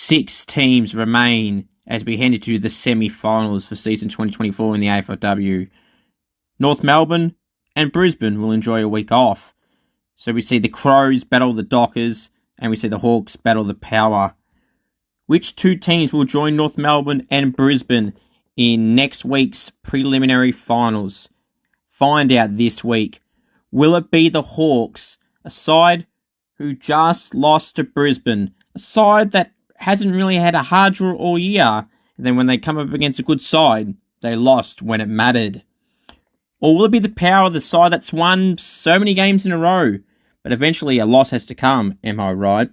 6 teams remain as we head into the semi-finals for season 2024 in the AFLW. North Melbourne and Brisbane will enjoy a week off. So we see the Crows battle the Dockers and we see the Hawks battle the Power. Which 2 teams will join North Melbourne and Brisbane in next week's preliminary finals? Find out this week. Will it be the Hawks, a side who just lost to Brisbane, a side that hasn't really had a hard draw all year, and then when they come up against a good side, they lost when it mattered? Or will it be the Power, the side that's won so many games in a row, but eventually a loss has to come, am I right?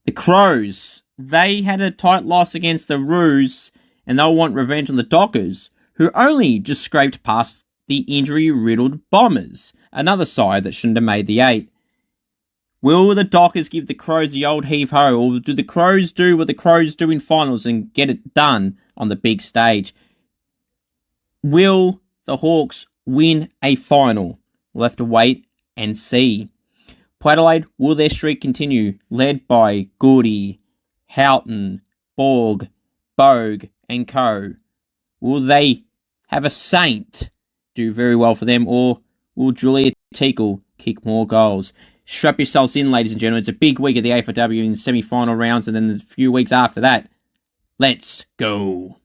The Crows, they had a tight loss against the Roos, and they'll want revenge on the Dockers, who only just scraped past the injury-riddled Bombers, another side that shouldn't have made the 8. Will the Dockers give the Crows the old heave-ho, or do the Crows do what the Crows do in finals and get it done on the big stage? Will the Hawks win a final? We'll have to wait and see. Port Adelaide, will their streak continue, led by Goody, Houghton, Borg, Bogue and co? Will they have a Saint do very well for them, or will Julia Teakle kick more goals? Strap yourselves in, ladies and gentlemen. It's a big week of the AFLW in semi-final rounds, and then a few weeks after that. Let's go.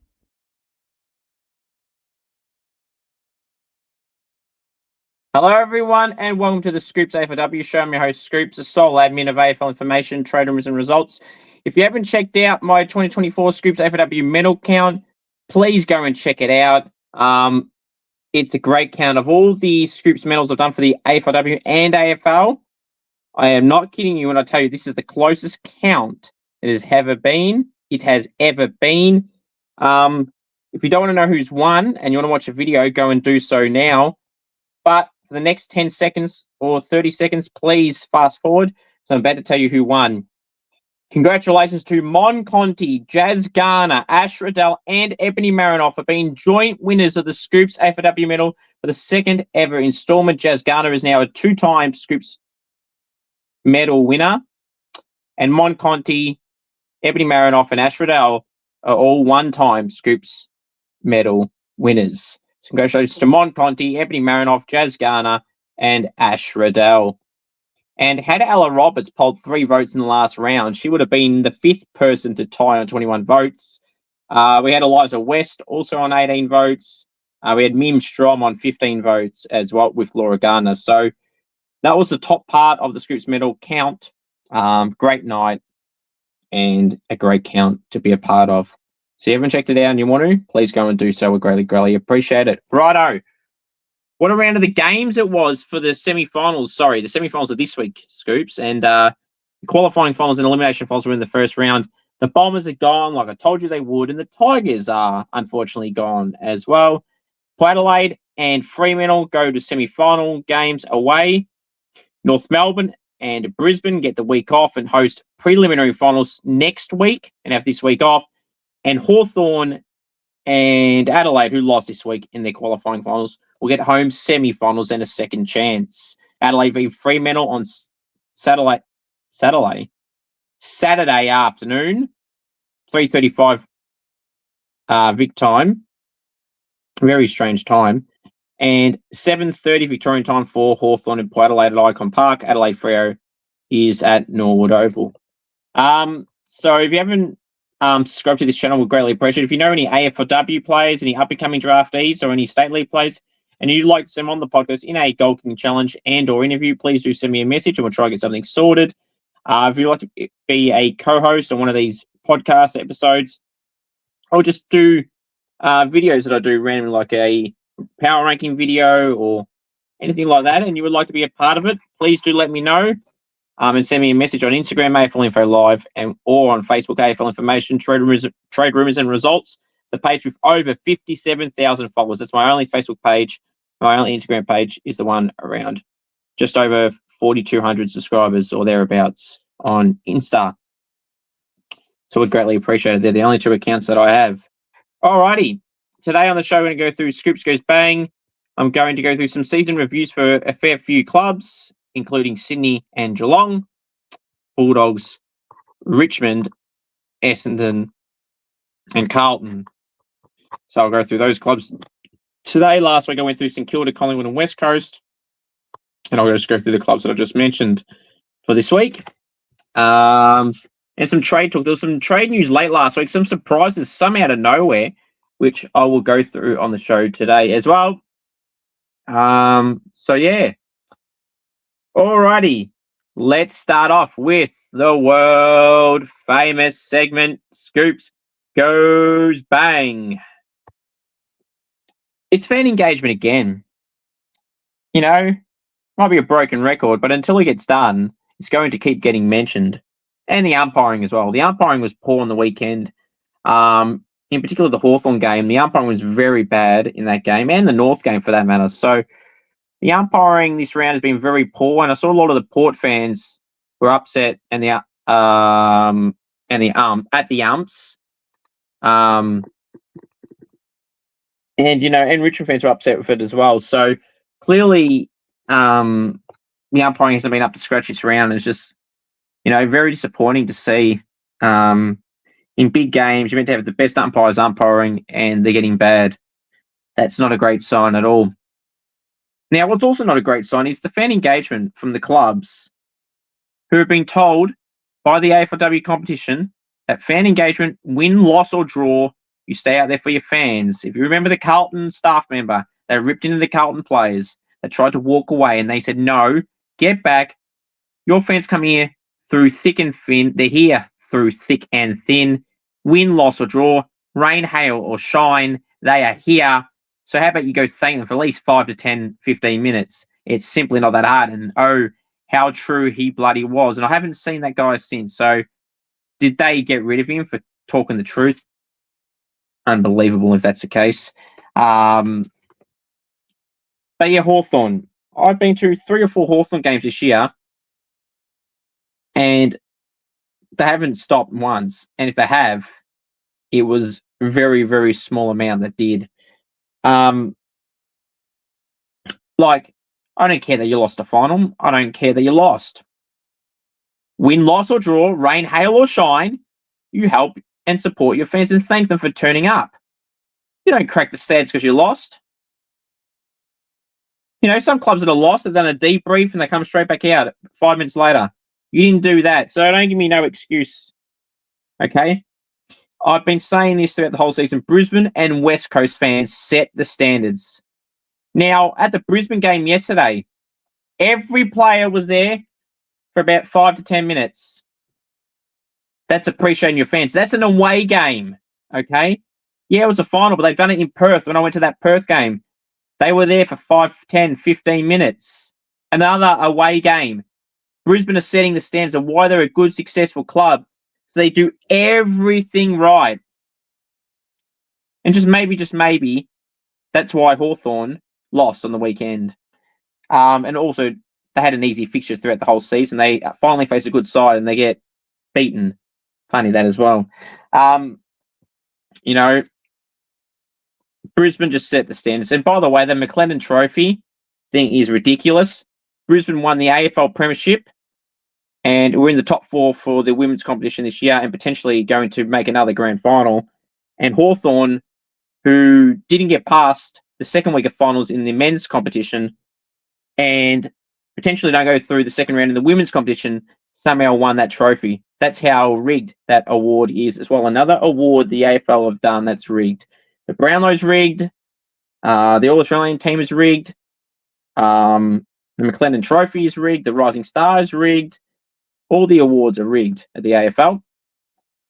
Hello, everyone, and welcome to the Scoops AFLW show. I'm your host, Scoops, the sole admin of AFL information, trade rumors, and results. If you haven't checked out my 2024 Scoops AFLW medal count, please go and check it out. It's a great count of all the Scoops medals I've done for the AFLW and AFL. I am not kidding you when I tell you this is the closest count it has ever been. If you don't want to know who's won and you want to watch a video, go and do so now. But for the next 10 seconds or 30 seconds, please fast forward. So I'm about to tell you who won. Congratulations to Mon Conti, Jazz Garner, Ash Riddell, and Ebony Marinoff for being joint winners of the Scoops AFLW medal for the second ever installment. Jazz Garner is now a 2-time Scoops medal winner. And Mon Conti, Ebony Marinoff, and Ash Riddell are all 1-time Scoops medal winners. So congratulations to Mon Conti, Ebony Marinoff, Jazz Garner, and Ash Riddell. And had Ella Roberts polled 3 votes in the last round, she would have been the 5th person to tie on 21 votes. We had Eliza West also on 18 votes. We had Mim Strom on 15 votes as well with Laura Garner. So that was the top part of the Scoops medal count. Great night and a great count to be a part of. So if you haven't checked it out and you want to, please go and do so. We greatly appreciate it. Righto. What a round of the games it was for the semi-finals. Sorry, the semi-finals of this week, Scoops. And the qualifying finals and elimination finals were in the first round. The Bombers are gone, like I told you they would. And the Tigers are unfortunately gone as well. Port Adelaide and Fremantle go to semi-final games away. North Melbourne and Brisbane get the week off and host preliminary finals next week and have this week off. And Hawthorn and Adelaide, who lost this week in their qualifying finals, will get home semi-finals and a second chance. Adelaide v Fremantle on Saturday afternoon, 3:35 Vic time. Very strange time. And 7:30 Victorian time for Hawthorn and Port Adelaide at Icon Park. Adelaide Freo is at Norwood Oval. So if you haven't subscribed to this channel, we'd greatly appreciate it. If you know any AFLW players, any up-and-coming draftees, or any state league players, and you'd like to send them on the podcast in a goal kicking challenge and or interview, please do send me a message and we'll try to get something sorted. If you'd like to be a co-host on one of these podcast episodes, or just do videos that I do randomly, like a power ranking video or anything like that, and you would like to be a part of it, please do let me know. And send me a message on Instagram, AFL Info Live, or on Facebook, AFL Information, Trade Rumors and Results. The page with over 57,000 followers. That's my only Facebook page. My only Instagram page is the one around just over 4,200 subscribers or thereabouts on Insta. So we'd greatly appreciate it. They're the only 2 accounts that I have. Alrighty. Today on the show, we're going to go through Scoops Goes Bang. I'm going to go through some season reviews for a fair few clubs, including Sydney and Geelong, Bulldogs, Richmond, Essendon, and Carlton. So I'll go through those clubs today. Last week I went through St Kilda, Collingwood, and West Coast, and I'll just go through the clubs that I just mentioned for this week. And some trade talk. There was some trade news late last week. Some surprises, some out of nowhere, which I will go through on the show today as well. So yeah. Alrighty. Let's start off with the world famous segment, Scoops Goes Bang. It's fan engagement again. You know, might be a broken record, but until it gets done, it's going to keep getting mentioned. And the umpiring as well. The umpiring was poor on the weekend. In particular, the Hawthorn game, the umpiring was very bad in that game, and the North game for that matter. So the umpiring this round has been very poor, and I saw a lot of the Port fans were upset and at the umps. And Richmond fans were upset with it as well. So clearly, the umpiring hasn't been up to scratch this round. It's just, very disappointing to see. In big games, you're meant to have the best umpires umpiring, and they're getting bad. That's not a great sign at all. Now, what's also not a great sign is the fan engagement from the clubs who have been told by the AFLW competition that fan engagement, win, loss, or draw, you stay out there for your fans. If you remember the Carlton staff member that ripped into the Carlton players that tried to walk away, and they said, no, get back. Your fans come here through thick and thin. They're here through thick and thin. Win, loss, or draw, rain, hail, or shine, they are here. So how about you go thank them for at least 5 to 10, 15 minutes? It's simply not that hard. And oh, how true he bloody was. And I haven't seen that guy since. So did they get rid of him for talking the truth? Unbelievable if that's the case. But yeah, Hawthorn. I've been to 3 or 4 Hawthorn games this year, and they haven't stopped once. And if they have, it was a very, very small amount that did. I don't care that you lost a final. I don't care that you lost. Win, loss, or draw, rain, hail, or shine, you help and support your fans and thank them for turning up. You don't crack the stands because you lost. Some clubs that are lost have done a debrief and they come straight back out 5 minutes later. You didn't do that, so don't give me no excuse. Okay? I've been saying this throughout the whole season. Brisbane and West Coast fans set the standards. Now, at the Brisbane game yesterday, every player was there for about 5 to 10 minutes. That's appreciating your fans. That's an away game, okay? Yeah, it was a final, but they've done it in Perth when I went to that Perth game. They were there for 5, 10, 15 minutes. Another away game. Brisbane are setting the standards of why they're a good, successful club. So they do everything right. And just maybe, that's why Hawthorn lost on the weekend. And also, they had an easy fixture throughout the whole season. They finally face a good side and they get beaten. Funny that as well. Brisbane just set the standards. And by the way, the McLennan Trophy thing is ridiculous. Brisbane won the AFL Premiership, and we're in the top 4 for the women's competition this year and potentially going to make another grand final. And Hawthorn, who didn't get past the second week of finals in the men's competition and potentially don't go through the second round in the women's competition, somehow won that trophy. That's how rigged that award is as well. Another award the AFL have done that's rigged. The Brownlow's rigged. The All-Australian team is rigged. The McLennan Trophy is rigged. The Rising Star is rigged. All the awards are rigged at the AFL.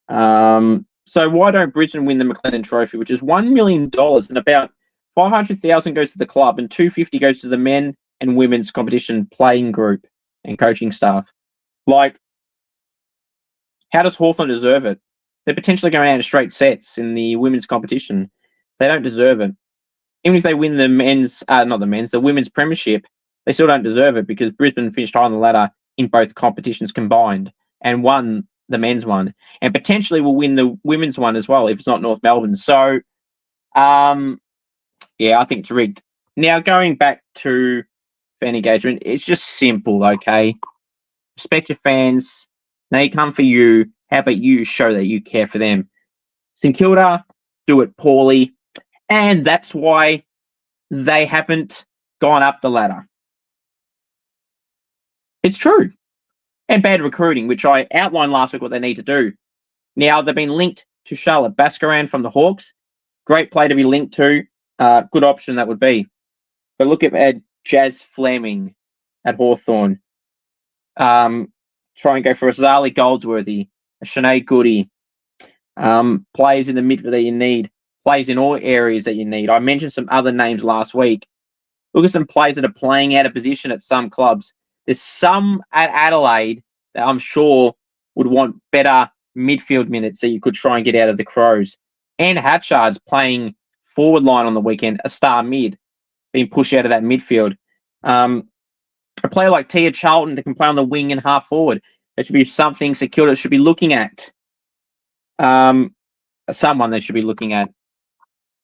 So why don't Brisbane win the McLennan Trophy, which is $1 million, and about $500,000 goes to the club and $250,000 goes to the men and women's competition playing group and coaching staff? How does Hawthorn deserve it? They're potentially going out in straight sets in the women's competition. They don't deserve it. Even if they win the the women's premiership, they still don't deserve it because Brisbane finished high on the ladder in both competitions combined and won the men's one, and potentially will win the women's one as well if it's not North Melbourne. So, I think it's rigged. Now, going back to fan engagement, it's just simple, okay? Respect your fans. They come for you. How about you show that you care for them? St Kilda do it poorly, and that's why they haven't gone up the ladder. It's true. And bad recruiting, which I outlined last week what they need to do. Now, they've been linked to Charlotte Bascaran from the Hawks. Great play to be linked to. Good option that would be. But look at Jazz Fleming at Hawthorn. Try and go for a Zali Goldsworthy, a Sinead Goody. Players in the midfield that you need. Players in all areas that you need. I mentioned some other names last week. Look at some players that are playing out of position at some clubs. There's some at Adelaide that I'm sure would want better midfield minutes that you could try and get out of the Crows. And Hatchard's playing forward line on the weekend, a star mid, being pushed out of that midfield. A player like Tia Charlton that can play on the wing and half forward. That should be something St Kilda should be looking at. Someone they should be looking at.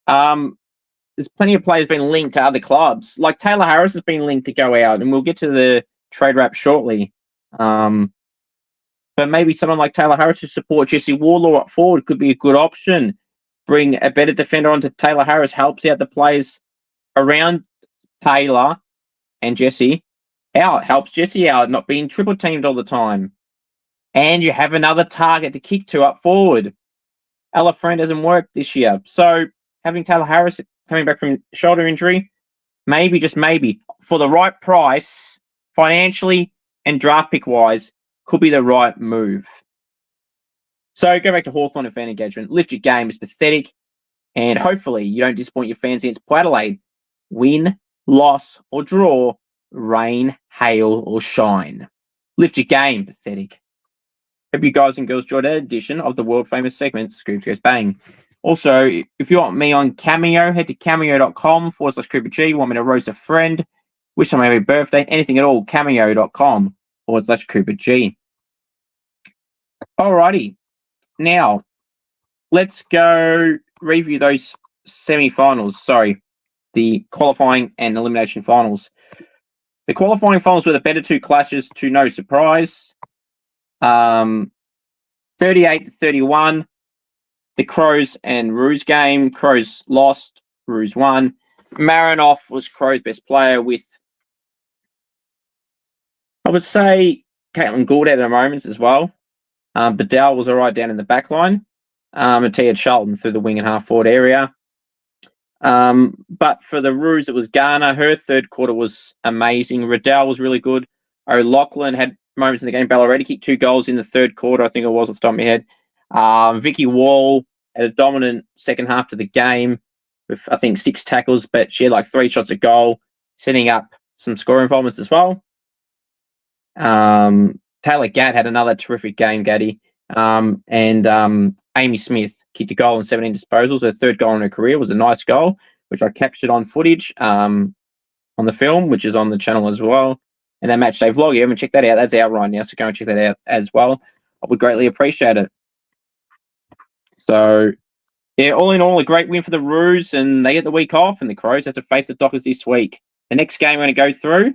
There's plenty of players being linked to other clubs. Like Taylor Harris has been linked to go out, and we'll get to the trade wrap shortly. But maybe someone like Taylor Harris to support Jesse Warlaw up forward could be a good option. Bring a better defender onto Taylor Harris, helps out the players around Taylor and Jesse out, helps Jesse out, not being triple teamed all the time. And you have another target to kick to up forward. Ella Friend hasn't worked this year. So having Taylor Harris coming back from shoulder injury, maybe, just maybe, for the right price, financially and draft pick wise, could be the right move. So go back to Hawthorn and fan engagement. Lift your game is pathetic, and hopefully you don't disappoint your fans against Port Adelaide. Win, loss, or draw, rain, hail, or shine. Lift your game, pathetic. Hope you guys and girls enjoyed that edition of the world famous segment, Scoops Goes Bang. Also, if you want me on Cameo, head to cameo.com/CooperG. Want me to roast a friend, wish them a happy birthday, anything at all, cameo.com/CooperG. Alrighty. Now, let's go review those semi-finals. Sorry, the qualifying and elimination finals. The qualifying finals were the better two clashes, to no surprise. 38-31. The Crows and Roos game. Crows lost. Roos won. Marinoff was Crows' best player with, I would say, Caitlin Gould at her moments as well. Bedell was all right down in the back line. And Tia Charlton through the wing and half forward area. But for the Roos, it was Garner. Her third quarter was amazing. Riddell was really good. O'Loughlin had moments in the game. Ballarati kicked 2 goals in the third quarter, I think it was, off the top of my head. Vicky Wall had a dominant second half to the game with, I think, 6 tackles, but she had like 3 shots at goal, setting up some scoring involvements as well. Taylor Gatt had another terrific game, Gaddy. And Amy Smith kicked a goal and 17 disposals. Her third goal in her career was a nice goal, which I captured on footage on the film, which is on the channel as well. And that match day vlog, you haven't checked that out, that's out right now, so go and check that out as well. I would greatly appreciate it. So, yeah, all in all, a great win for the Roos, and they get the week off, and the Crows have to face the Dockers this week. The next game we're going to go through.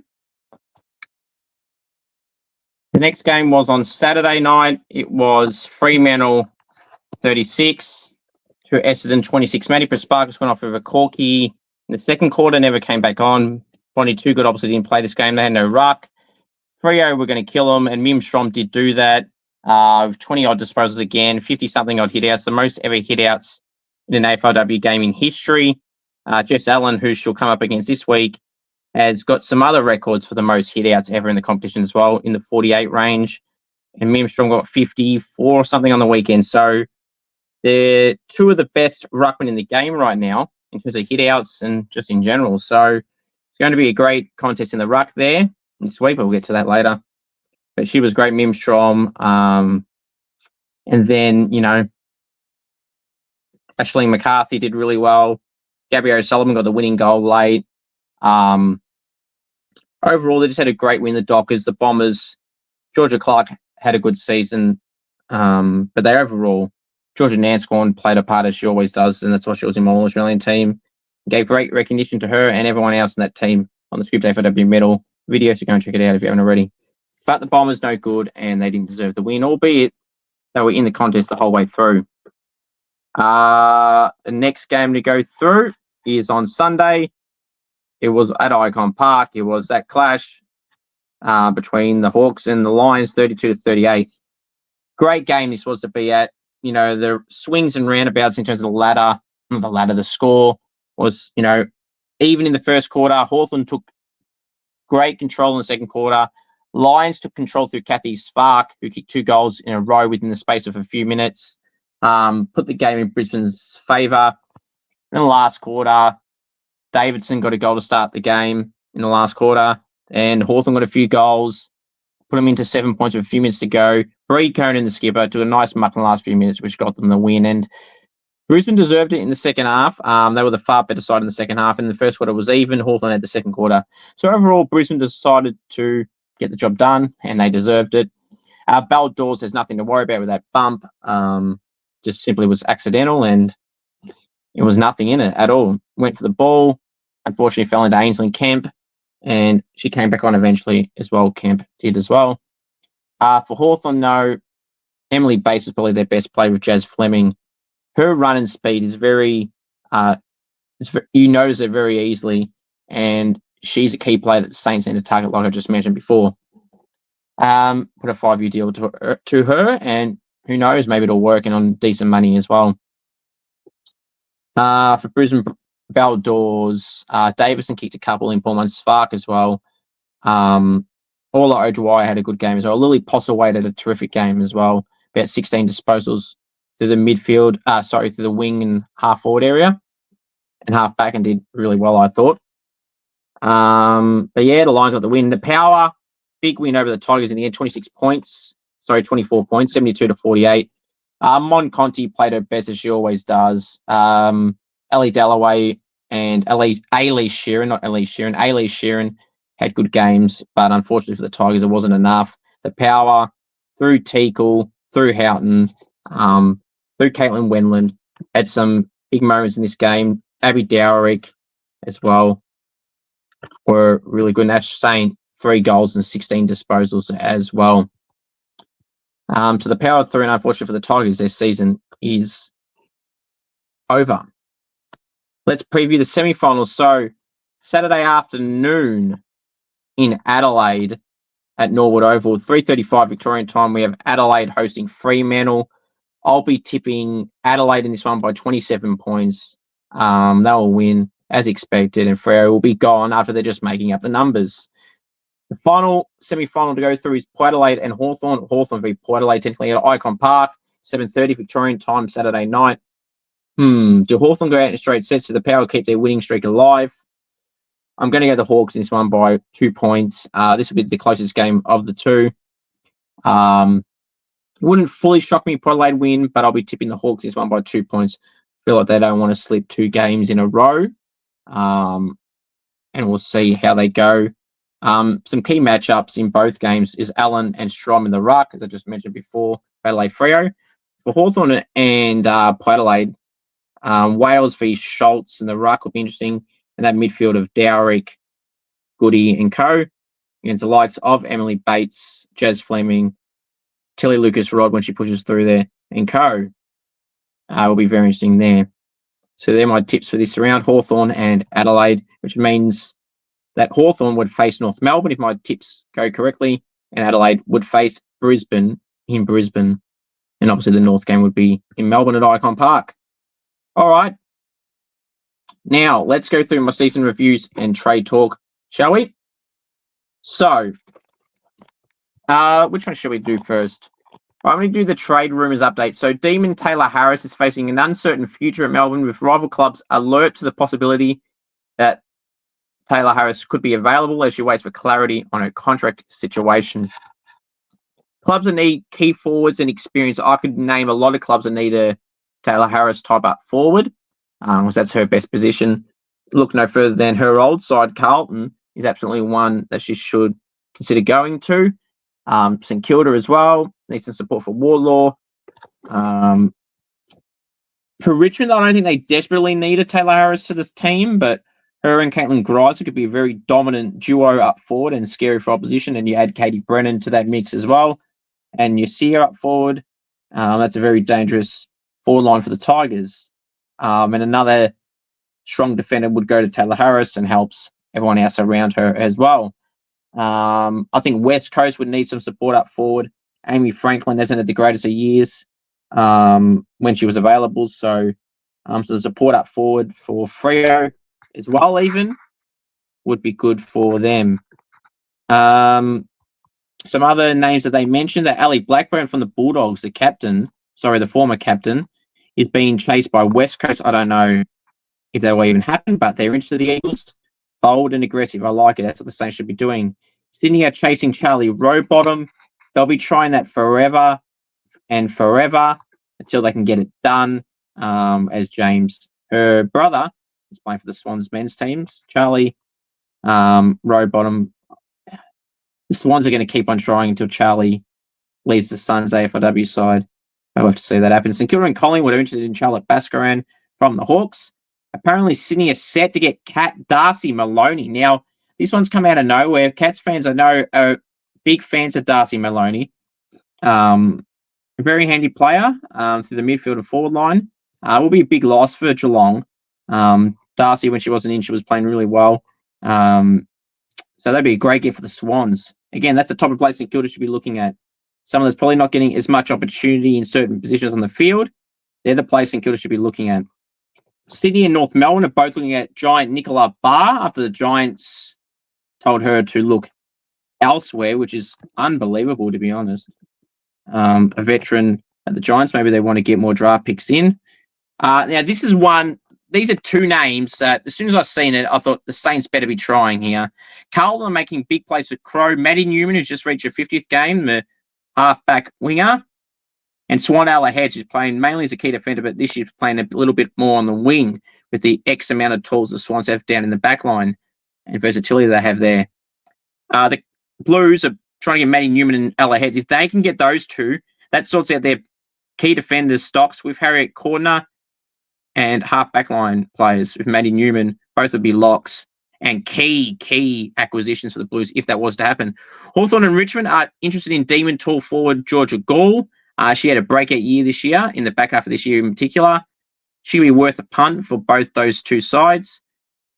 The next game was on Saturday night. It was Fremantle 36 to Essendon 26. Matty Prasparkas went off with a corky in the second quarter, never came back on. Bonnie Too Good obviously didn't play this game. They had no ruck. Freo were going to kill them, and Mim Strom did do that. 20-odd disposals again, 50-something odd hit-outs, the most ever hit-outs in an AFLW game in history. Jess Allen, who she'll come up against this week, has got some other records for the most hit-outs ever in the competition as well, in the 48 range. And Mim Strom got 54 or something on the weekend. So they're two of the best ruckmen in the game right now in terms of hit-outs and just in general. So it's going to be a great contest in the ruck there this week, but we'll get to that later. But she was great, Mim Strom. And then, you know, Ashleen McCarthy did really well. Gabby O'Sullivan got the winning goal late. Overall, they just had a great win, the Dockers. The Bombers, Georgia Clark had a good season. But they overall, Georgia Nanscorn played a part as she always does, and that's why she was in my All-Australian team. Gave great recognition to her and everyone else in that team on the Scoops AFLW medal video, so go and check it out if you haven't already. But the Bombers no good, and they didn't deserve the win, albeit They were in the contest the whole way through. The next game to go through is on Sunday. It was at Icon Park. It was that clash between the Hawks and the Lions, 32-38. Great game this was to be at. You know, the swings and roundabouts in terms of the score was, you know, even in the first quarter. Hawthorn took great control in the second quarter. Lions took control through Kathy Spark, who kicked 2 goals in a row within the space of a few minutes. Put the game in Brisbane's favour. In the last quarter, Davidson got a goal to start the game in the last quarter, and Hawthorn got a few goals, put them into 7 points with a few minutes to go. Bree Conan, the skipper, took a nice muck in the last few minutes, which got them the win. And Brisbane deserved it in the second half. They were the far better side in the second half. In the first quarter was even. Hawthorn had the second quarter. So overall, Brisbane decided to get the job done, and they deserved it. Baldors has nothing to worry about with that bump. Just simply was accidental, and it was nothing in it at all. Went for the ball. Unfortunately, fell into Ainsley Kemp, and she came back on eventually as well. Kemp did as well. For Hawthorn, though, Emily Bates is probably their best player with Jazz Fleming. Her run and speed is very, you notice it very easily, and she's a key player that the Saints need to target, like I just mentioned before. Put a 5-year deal to her, and who knows, maybe it'll work and on decent money as well. For Brisbane Baldors, Davison kicked a couple in Paul Spark as well. Orla Ojawai had a good game as well. Lily Postlethwaite had a terrific game as well. About 16 disposals through the midfield, through the wing and half forward area and half back, and did really well, I thought. But yeah, the Lions got the win. The Power, big win over the Tigers in the end, 24 points, 72-48. Mon Conti played her best as she always does. Ellie Dalloway and Ailey Sheeran had good games, but unfortunately for the Tigers, it wasn't enough. The Power, through Teakle, through Houghton, through Caitlin Wendland, had some big moments in this game. Abby Dowrick as well were really good. And Ash Saint, 3 goals and 16 disposals as well. So the Power through, and unfortunately for the Tigers, their season is over. Let's preview the semi-finals. So Saturday afternoon in Adelaide at Norwood Oval, 3:35 Victorian time, we have Adelaide hosting Fremantle. I'll be tipping Adelaide in this one by 27 points. They'll win as expected, and Freo will be gone after they're just making up the numbers. The final semi-final to go through is Port Adelaide and Hawthorn. Hawthorn v Port Adelaide, technically at Icon Park, 7:30 Victorian time, Saturday night. Do Hawthorn go out in straight sets? Do the Power keep their winning streak alive? I'm going to go the Hawks in this one by 2 points. This will be the closest game of the two. It wouldn't fully shock me Port Adelaide win, but I'll be tipping the Hawks this one by 2 points. Feel like they don't want to slip 2 games in a row. And we'll see how they go. Some key matchups in both games is Allen and Strom in the ruck, as I just mentioned before, Adelaide Freo. For Hawthorn and Port Adelaide, Wales v Schultz in the ruck will be interesting. And that midfield of Dowrick, Goody and co. Against the likes of Emily Bates, Jazz Fleming, Tilly Lucas-Rod when she pushes through there, and co. Will be very interesting there. So they're my tips for this round, Hawthorn and Adelaide, which means that Hawthorn would face North Melbourne if my tips go correctly, and Adelaide would face Brisbane in Brisbane. And obviously the North game would be in Melbourne at Icon Park. All right. Now, let's go through my season reviews and trade talk, shall we? So, which one should we do first? I'm going to do the trade rumours update. So, Demon Taylor Harris is facing an uncertain future at Melbourne, with rival clubs alert to the possibility that Taylor Harris could be available as she waits for clarity on her contract situation. Clubs that need key forwards and experience. I could name a lot of clubs that need a Taylor Harris type up forward, because that's her best position. Look no further than her old side, Carlton, is absolutely one that she should consider going to. St Kilda as well. Needs some support for Warlaw. For Richmond, I don't think they desperately need a Taylor Harris to this team, but her and Caitlin Greiser could be a very dominant duo up forward and scary for opposition. And you add Katie Brennan to that mix as well. And you see her up forward. That's a very dangerous forward line for the Tigers. And another strong defender would go to Taylor Harris and helps everyone else around her as well. I think West Coast would need some support up forward. Amy Franklin hasn't had the greatest of years when she was available. So the support up forward for Freo as well even would be good for them. Some other names that they mentioned, that Ali Blackburn from the Bulldogs, the former captain, is being chased by West Coast. I don't know if that will even happen, but they're interested in the Eagles. Bold and aggressive. I like it. That's what the Saints should be doing. Sydney are chasing Charlie Rowbottom. They'll be trying that forever and forever until they can get it done. As James, her brother, is playing for the Swans men's teams. Charlie Rowbottom. The Swans are going to keep on trying until Charlie leaves the Suns AFLW side. I'll have to see that happen. St Kilda and Collingwood are interested in Charlotte Baskaran from the Hawks. Apparently, Sydney are set to get Kat Darcy Maloney. Now, this one's come out of nowhere. Cats fans I know are big fans of Darcy Maloney. A very handy player through the midfield and forward line. Will be a big loss for Geelong. Darcy, when she wasn't in, she was playing really well. So that'd be a great gift for the Swans. Again, that's the type of place St Kilda should be looking at. Someone that's probably not getting as much opportunity in certain positions on the field. They're the place St Kilda should be looking at. Sydney and North Melbourne are both looking at giant Nicola Barr after the Giants told her to look elsewhere, which is unbelievable, to be honest. A veteran at the Giants, maybe they want to get more draft picks in. Now, these are two names that as soon as I've seen it, I thought the Saints better be trying here. Carlton are making big plays with Crow. Maddie Newman, who's just reached her 50th game, the halfback winger. And Swan Allahead, who's playing mainly as a key defender, but this year's playing a little bit more on the wing with the X amount of tools the Swans have down in the back line and versatility they have there. The Blues are trying to get Maddie Newman and Allahead. If they can get those two, that sorts out their key defenders' stocks with Harriet Cordner and half backline players with Maddie Newman. Both would be locks and key acquisitions for the Blues if that was to happen. Hawthorn and Richmond are interested in Demon tall forward Georgia Gall. She had a breakout year this year, in the back half of this year in particular. She'll be worth a punt for both those two sides.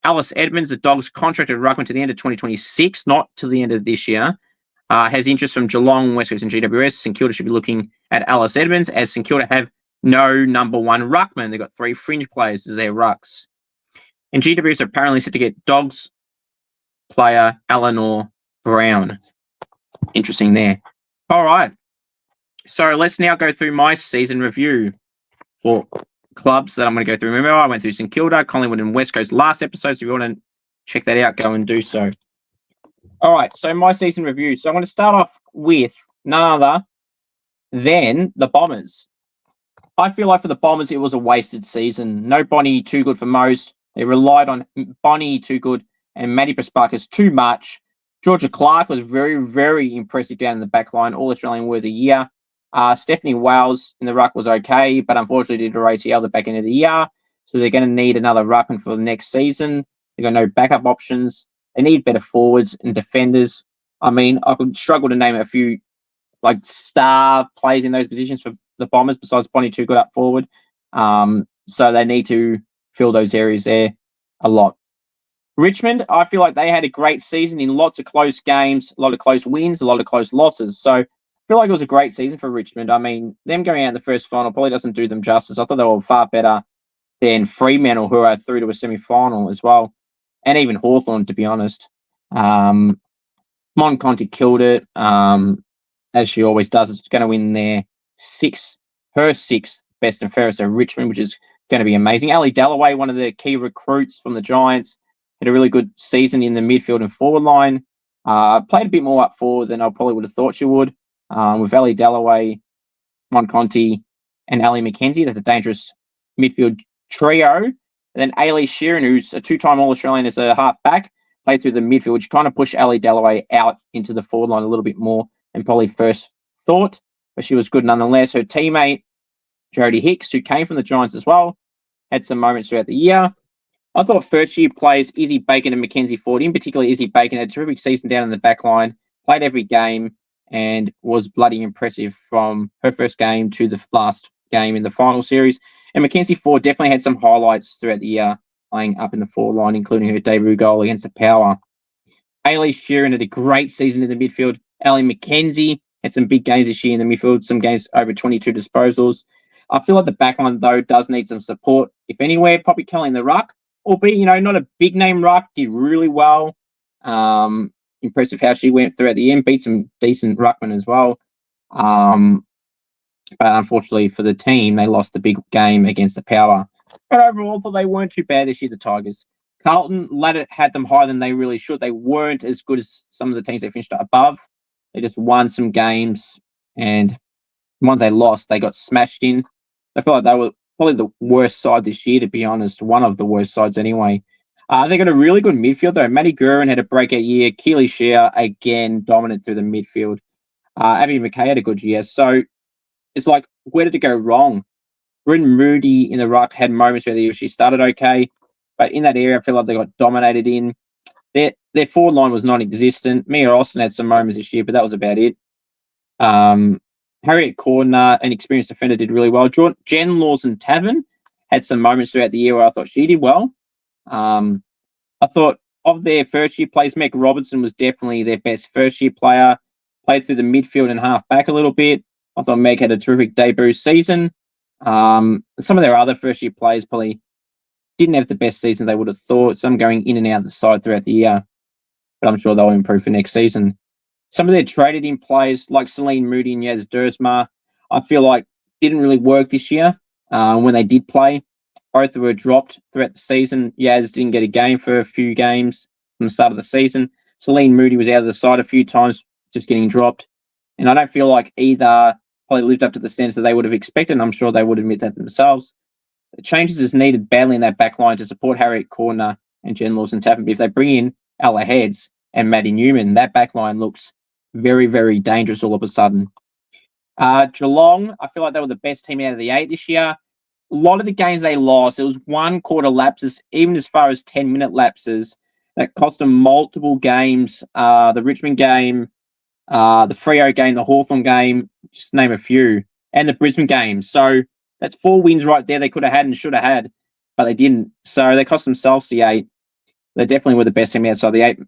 Alice Edmonds, the Dogs contracted Ruckman to the end of 2026, not to the end of this year. Has interest from Geelong, West Coast and GWS. St Kilda should be looking at Alice Edmonds, as St Kilda have no number one ruckman. They've got 3 fringe players as their rucks. And GWS are apparently set to get Dogs player Eleanor Brown. Interesting there. All right. So let's now go through my season review for clubs that I'm going to go through. Remember, I went through St Kilda, Collingwood and West Coast last episode. So if you want to check that out, go and do so. All right. So my season review. So I'm going to start off with none other than the Bombers. I feel like for the Bombers, it was a wasted season. No Bonnie too good for most. They relied on Bonnie too good and Maddie Prasparkas too much. Georgia Clark was very, very impressive down in the back line. All-Australian word of the year. Stephanie Wales in the ruck was okay, but unfortunately did a ACL the back end of the year. So they're going to need another ruckman for the next season. They've got no backup options. They need better forwards and defenders. I mean, I could struggle to name a few like star players in those positions for the Bombers besides Bonnie too good up forward. So they need to fill those areas there a lot. Richmond, I feel like they had a great season in lots of close games, a lot of close wins, a lot of close losses. So I feel like it was a great season for Richmond. I mean, them going out in the first final probably doesn't do them justice. I thought they were far better than Fremantle, who are through to a semi-final as well, and even Hawthorn, to be honest. Mon Conti killed it, as she always does. It's going to win her sixth best and fairest at Richmond, which is going to be amazing. Ali Dalloway, one of the key recruits from the Giants, had a really good season in the midfield and forward line. Played a bit more up forward than I probably would have thought she would. With Ali Dalloway, Mon Conti, and Ali McKenzie, that's a dangerous midfield trio. And then Ailey Sheeran, who's a 2-time All-Australian as a half-back, played through the midfield, which kind of pushed Ali Dalloway out into the forward line a little bit more than probably first thought, but she was good nonetheless. Her teammate, Jodie Hicks, who came from the Giants as well, had some moments throughout the year. I thought first-year players Izzy Bacon and Mackenzie Ford, in particular Izzy Bacon, had a terrific season down in the back line, played every game, and was bloody impressive from her first game to the last game in the final series. And Mackenzie Ford definitely had some highlights throughout the year, playing up in the forward line, including her debut goal against the Power. Ailey Sheeran had a great season in the midfield. Ellie McKenzie had some big games this year in the midfield, some games over 22 disposals. I feel like the backline, though, does need some support. If anywhere, Poppy Kelly in the ruck, albeit, not a big name ruck, did really well. Impressive how she went throughout the end, beat some decent ruckmen as well. But unfortunately for the team, they lost the big game against the Power. But overall, I thought they weren't too bad this year, the Tigers. Carlton had them higher than they really should. They weren't as good as some of the teams they finished above. They just won some games, and the ones they lost, they got smashed in. I feel like they were probably the worst side this year, to be honest. One of the worst sides anyway. They got a really good midfield, though. Maddie Gurin had a breakout year. Keely Shear, again, dominant through the midfield. Abby McKay had a good year. So it's like, where did it go wrong? Bryn Moody in the ruck had moments where she started okay, but in that area, I feel like they got dominated in. Their forward line was non-existent. Mia Austin had some moments this year, but that was about it. Harriet Cordner, an experienced defender, did really well. Jen Lawson Tavern had some moments throughout the year where I thought she did well. I thought of their first-year plays, Meg Robertson was definitely their best first-year player. Played through the midfield and half back a little bit. I thought Meg had a terrific debut season. Some of their other first-year players probably didn't have the best season they would have thought. Some going in and out of the side throughout the year. But I'm sure they'll improve for next season. Some of their traded-in players, like Celine Moody and Yaz Dersma, I feel like didn't really work this year when they did play. Both were dropped throughout the season. Yaz didn't get a game for a few games from the start of the season. Celine Moody was out of the side a few times, just getting dropped. And I don't feel like either probably lived up to the standards that they would have expected, and I'm sure they would admit that themselves. The changes is needed badly in that back line to support Harriet Cordner and Jen Lawson Tappan. If they bring in Ella Heads and Maddie Newman, that back line looks very, very dangerous all of a sudden. Geelong, I feel like they were the best team out of the 8 this year. A lot of the games they lost, it was 1 quarter lapses, even as far as 10-minute lapses, that cost them multiple games. The Richmond game, the Freo game, the Hawthorn game, just to name a few, and the Brisbane game. So that's 4 wins right there they could have had and should have had, but they didn't. So they cost themselves the 8. They definitely were the best team outside the 8.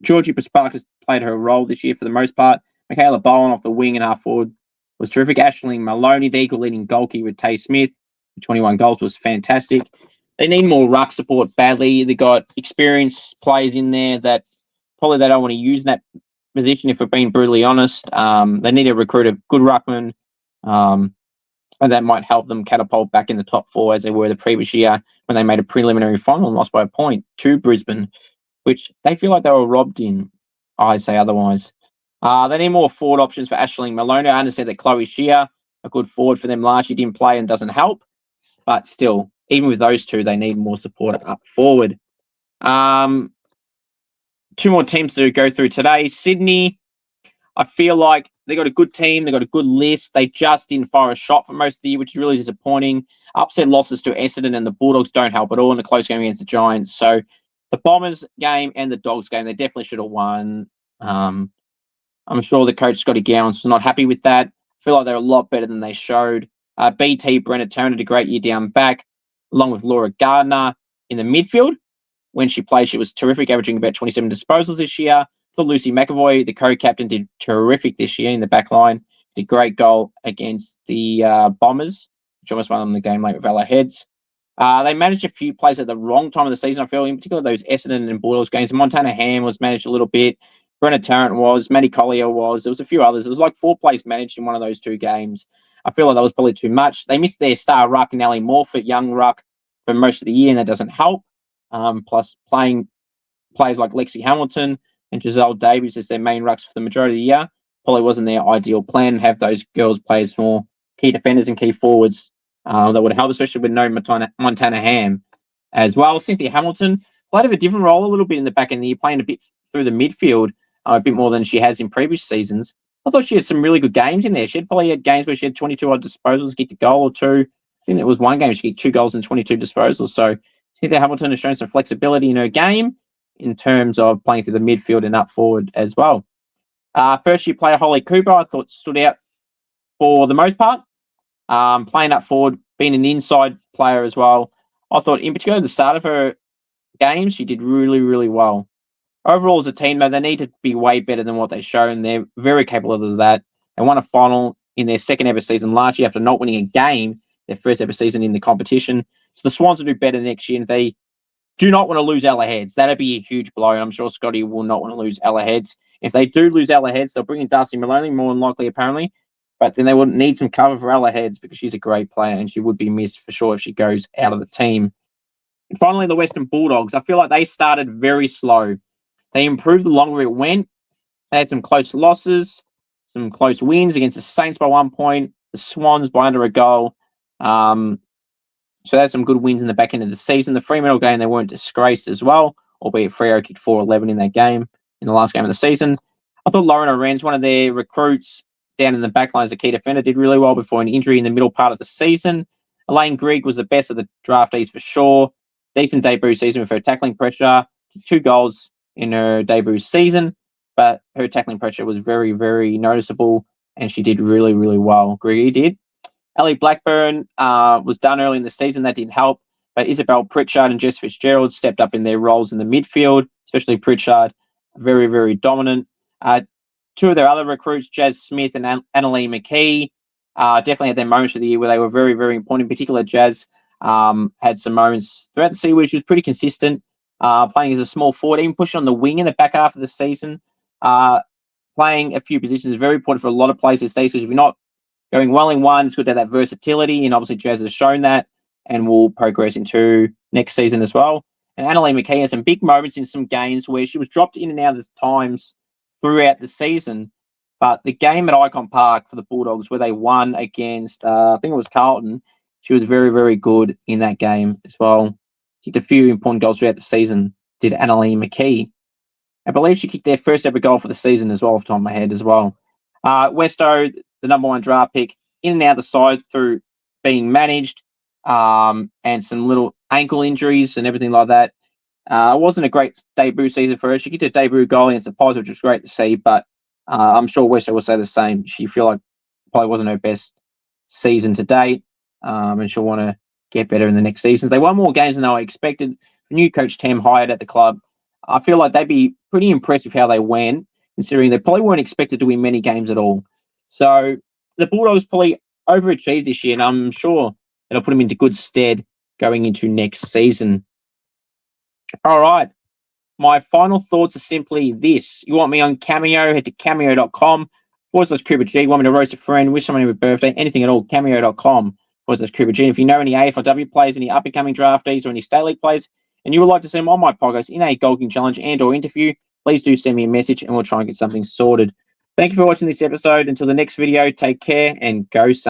Georgie Pasparkas played her role this year for the most part. Michaela Bowen off the wing and half forward was terrific. Aisling Maloney, the equal leading goalkeeper with Tay Smith, 21 goals, was fantastic. They need more ruck support badly. They got experienced players in there that probably they don't want to use in that position, if we're being brutally honest. They need to recruit a good ruckman, and that might help them catapult back in the top 4 as they were the previous year when they made a preliminary final and lost by a point to Brisbane, which they feel like they were robbed in. I say otherwise. They need more forward options for Aisling Maloney. I understand that Chloe Shear, a good forward for them last year, didn't play and doesn't help. But still, even with those two, they need more support up forward. 2 more teams to go through today. Sydney, I feel like they got a good team. They got a good list. They just didn't fire a shot for most of the year, which is really disappointing. Upset losses to Essendon and the Bulldogs don't help at all in a close game against the Giants. So the Bombers game and the Dogs game, they definitely should have won. I'm sure the coach, Scotty Gowans, was not happy with that. I feel like they're a lot better than they showed. BT, Brenna Tarrant had a great year down back, along with Laura Gardner in the midfield. When she played, she was terrific, averaging about 27 disposals this year. For Lucy McAvoy, the co-captain, did terrific this year in the back line. Did a great goal against the Bombers, which almost won them the game late with Ella Heads. They managed a few plays at the wrong time of the season, I feel, in particular those Essendon and Bulldogs games. Montana Ham was managed a little bit. Brenna Tarrant was. Maddie Collier was. There was a few others. There was like 4 plays managed in one of those 2 games. I feel like that was probably too much. They missed their star ruck, Nellie Morfitt, young ruck, for most of the year, and that doesn't help. Plus, playing players like Lexi Hamilton and Giselle Davies as their main rucks for the majority of the year probably wasn't their ideal plan. Have those girls play as more key defenders and key forwards that would help, especially with no Montana Ham as well. Cynthia Hamilton played a different role a little bit in the back end of the year, playing a bit through the midfield, a bit more than she has in previous seasons. I thought she had some really good games in there. She had probably had games where she had 22 odd disposals, kicked a goal or 2. I think there was one game she kicked 2 goals and 22 disposals. So Cynthia Hamilton has shown some flexibility in her game in terms of playing through the midfield and up forward as well. First year player Holly Cooper, I thought stood out for the most part. Playing up forward, being an inside player as well. I thought in particular at the start of her games, she did really, really well. Overall, as a team, though, they need to be way better than what they've shown. They're very capable of that. They won a final in their second ever season last year after not winning a game, their first ever season in the competition. So the Swans will do better next year. And if they do not want to lose Ella Heads, that'd be a huge blow. And I'm sure Scotty will not want to lose Ella Heads. If they do lose Ella Heads, they'll bring in Darcy Maloney, more than likely, apparently. But then they would need some cover for Ella Heads because she's a great player and she would be missed for sure if she goes out of the team. And finally, the Western Bulldogs. I feel like they started very slow. They improved the longer it went. They had some close losses, some close wins against the Saints by 1 point, the Swans by under a goal. So they had some good wins in the back end of the season. The Fremantle game, they weren't disgraced as well, albeit Freo kicked 4-11 in that game, in the last game of the season. I thought Lauren Orenz, one of their recruits down in the back line as a key defender, did really well before an injury in the middle part of the season. Elaine Grigg was the best of the draftees for sure. Decent debut season with her tackling pressure. 2 goals in her debut season, but her tackling pressure was very, very noticeable, and she did really, really well. Griggy did. Ellie Blackburn was done early in the season. That didn't help, but Isabel Pritchard and Jess Fitzgerald stepped up in their roles in the midfield, especially Pritchard, very, very dominant. 2 of their other recruits, Jazz Smith and Annalee McKee, definitely had their moments of the year where they were very, very important. In particular, Jazz had some moments throughout the season where she was pretty consistent, playing as a small forward, even pushing on the wing in the back half of the season, playing a few positions. Very important for a lot of players this season because if you're not going well in one, it's good to have that versatility, and obviously Jazz has shown that and will progress into next season as well. And Annalee McKee has some big moments in some games where she was dropped in and out of times throughout the season. But the game at Icon Park for the Bulldogs where they won against, I think it was Carlton, she was very, very good in that game as well. Kicked a few important goals throughout the season, did Annalee McKee. I believe she kicked their first ever goal for the season as well, off the top of my head as well. Westo, the number 1 draft pick, in and out the side through being managed, and some little ankle injuries and everything like that. It wasn't a great debut season for her. She kicked a debut goal against the Pies, which was great to see, but I'm sure Westo will say the same. She feel like probably wasn't her best season to date, and she'll want to get better in the next season. They won more games than they were expected. The new coach Tam hired at the club, I feel like they'd be pretty impressed with how they went, considering they probably weren't expected to win many games at all. So the Bulldogs probably overachieved this year, and I'm sure it'll put them into good stead going into next season. All right. My final thoughts are simply this. You want me on Cameo, head to cameo.com/CooperG. Want me to roast a friend, wish someone a birthday, anything at all, cameo.com/CooperG. If you know any AFLW players, any up-and-coming draftees, or any State League players, and you would like to see them on my podcast in a Goal King Challenge and or interview, please do send me a message and we'll try and get something sorted. Thank you for watching this episode. Until the next video, take care and go Suns.